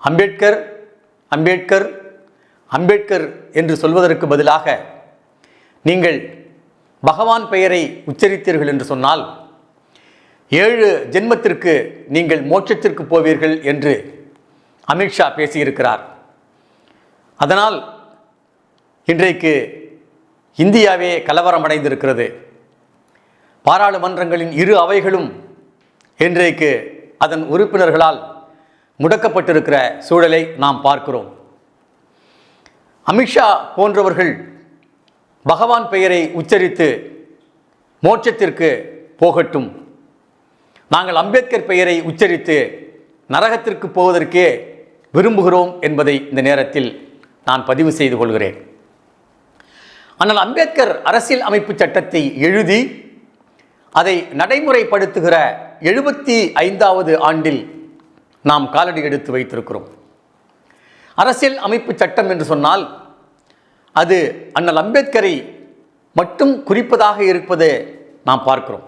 அம்பேத்கர் அம்பேத்கர் அம்பேத்கர் என்று சொல்வதற்கு பதிலாக நீங்கள் பகவான் பெயரை உச்சரித்தீர்கள் என்று சொன்னால் 7 ஜென்மத்திற்கு நீங்கள் மோட்சத்திற்கு போவீர்கள் என்று அமித்ஷா பேசியிருக்கிறார். அதனால் இன்றைக்கு இந்தியாவே கலவரமடைந்திருக்கிறது. பாராளுமன்றங்களின் 2 அவைகளும் இன்றைக்கு அதன் உறுப்பினர்களால் முடக்கப்பட்டிருக்கிற சூழலை நாம் பார்க்கிறோம். அமித்ஷா போன்றவர்கள் பகவான் பெயரை உச்சரித்து மோட்சத்திற்கு போகட்டும், நாங்கள் அம்பேத்கர் பெயரை உச்சரித்து நரகத்திற்கு போவதற்கே விரும்புகிறோம் என்பதை இந்த நேரத்தில் நான் பதிவு செய்து கொள்கிறேன். ஆனால் அம்பேத்கர் அரசியல் அமைப்பு சட்டத்தை எழுதி அதை நடைமுறைப்படுத்துகிற 75வது ஆண்டில் நாம் காலடி எடுத்து வைத்திருக்கிறோம். அரசியல் அமைப்பு சட்டம் என்று சொன்னால் அது அண்ணல் அம்பேத்கரை மட்டும் குறிப்பதாக இருப்பதை நாம் பார்க்கிறோம்.